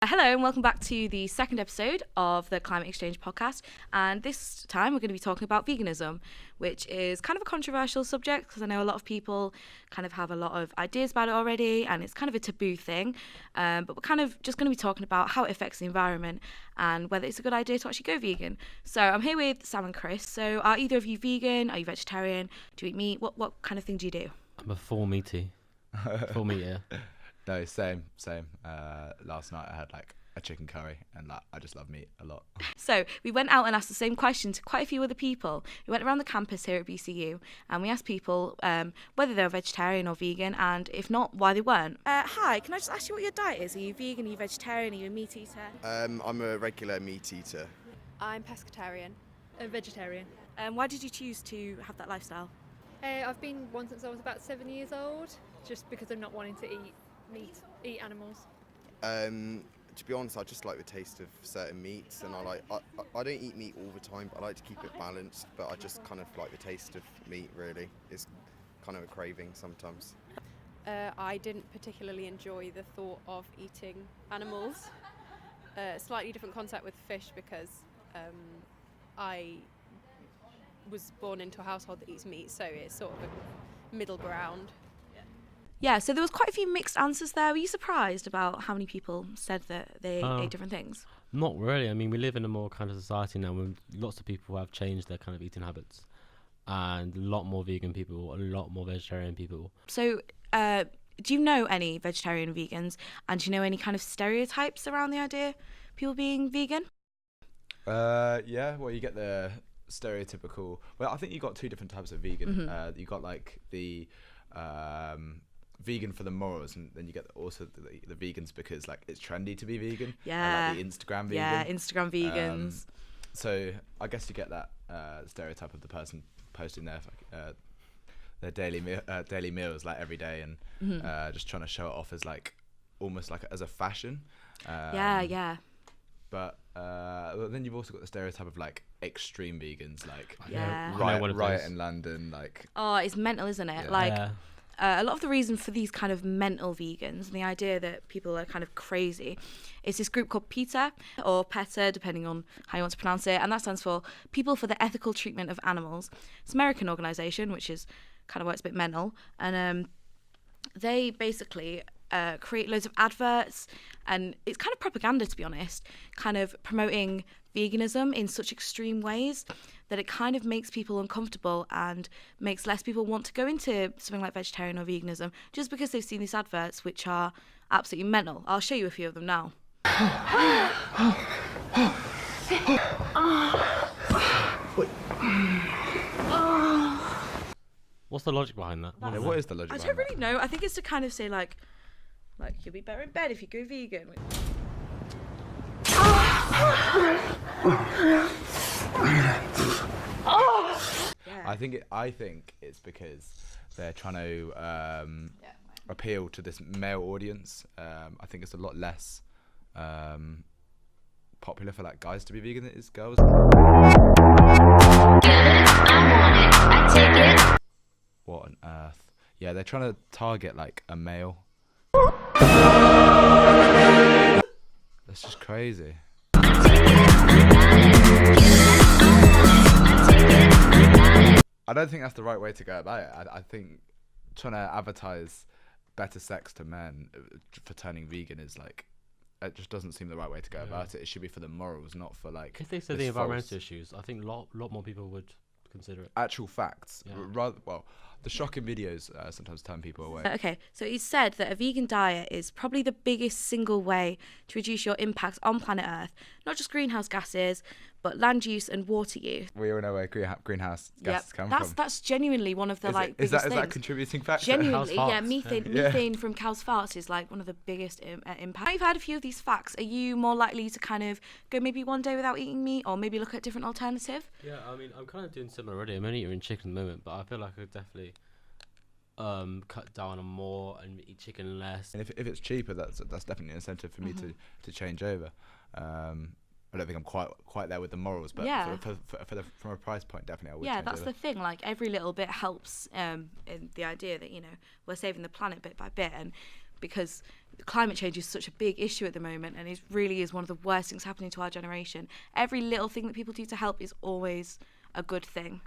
Hello and welcome back to the second episode of the Climate Exchange podcast, and this time we're going to be talking about veganism, which is kind of a controversial subject because I know a lot of people kind of have a lot of ideas about it already and it's kind of a taboo thing, but we're kind of just going to be talking about how it affects the environment and whether it's a good idea to actually go vegan. So I'm here with Sam and Chris. So are either of you vegan? Are you vegetarian? Do you eat meat? What kind of thing do you do? I'm a full meaty. Full meat, yeah. No, same. Last night I had like a chicken curry and I just love meat a lot. So we went out and asked the same question to quite a few other people. We went around the campus here at BCU and we asked people whether they were vegetarian or vegan, and if not, why they weren't. Hi, can I just ask you what your diet is? Are you vegan, are you vegetarian, are you a meat eater? I'm a regular meat eater. I'm pescatarian. A vegetarian. Why did you choose to have that lifestyle? I've been one since I was about 7 years old, just because I'm not wanting to eat animals. To be honest, I just like the taste of certain meats, and I don't eat meat all the time, but I like to keep it balanced, but I just kind of like the taste of meat, really. It's kind of a craving sometimes. I didn't particularly enjoy the thought of eating animals. Slightly different concept with fish because I was born into a household that eats meat, so it's sort of a middle ground. Yeah, so there was quite a few mixed answers there. Were you surprised about how many people said that they ate different things? Not really. I mean, we live in a more kind of society now where lots of people have changed their kind of eating habits, and a lot more vegan people, a lot more vegetarian people. So do you know any vegetarian vegans, and do you know any kind of stereotypes around the idea of people being vegan? Yeah, well, you get the stereotypical. Well, I think you got two different types of vegan. Mm-hmm. You got like the vegan for the morals, and then you get also the vegans because like it's trendy to be vegan. Yeah. Like the Instagram vegan. Yeah, Instagram vegans. So I guess you get that stereotype of the person posting their daily meals like every day and just trying to show it off as like almost like as a fashion. Yeah. But then you've also got the stereotype of like extreme vegans, like Yeah. riot in London, like. Oh, it's mental, isn't it? Yeah. Like. Yeah. A lot of the reason for these kind of mental vegans and the idea that people are kind of crazy is this group called PETA, or PETA, depending on how you want to pronounce it, and that stands for People for the Ethical Treatment of Animals. It's an American organisation, which is kind of why it's a bit mental, and they basically create loads of adverts, and it's kind of propaganda, to be honest, kind of promoting veganism in such extreme ways that it kind of makes people uncomfortable and makes less people want to go into something like vegetarian or veganism just because they've seen these adverts, which are absolutely mental. I'll show you a few of them now. What's the logic behind that? Yeah, what is the logic? I behind don't really know. I think it's to kind of say like you'll be better in bed if you go vegan. Yeah. I think it's because they're trying to appeal to this male audience. I think it's a lot less popular for like guys to be vegan than it is girls. What on earth? Yeah, they're trying to target like a male. That's just crazy. I don't think that's the right way to go about it. I think trying to advertise better sex to men for turning vegan is like, it just doesn't seem the right way to go about it. It should be for the morals, not for like. If they said the environmental issues, I think a lot more people would consider it. Actual facts. Yeah. Rather, well, the shocking videos sometimes turn people away. Okay, so he said that a vegan diet is probably the biggest single way to reduce your impact on planet Earth, not just greenhouse gases, but land use and water use. We all know where greenhouse gases come from. That's genuinely one of the biggest things. Is that a contributing factor? Genuinely, Cow's yeah. farts. Methane from cow's farts is like one of the biggest impacts. I've had a few of these facts. Are you more likely to kind of go maybe one day without eating meat, or maybe look at a different alternative? Yeah, I mean, I'm kind of doing similar already. I'm only eating chicken at the moment, but I feel like I could definitely cut down on more and eat chicken less. And if it's cheaper, that's definitely an incentive for me to change over. I don't think I'm quite there with the morals, but from a price point, definitely I would. Yeah, that's the thing. Like every little bit helps in the idea that we're saving the planet bit by bit, and because climate change is such a big issue at the moment, and it really is one of the worst things happening to our generation. Every little thing that people do to help is always a good thing.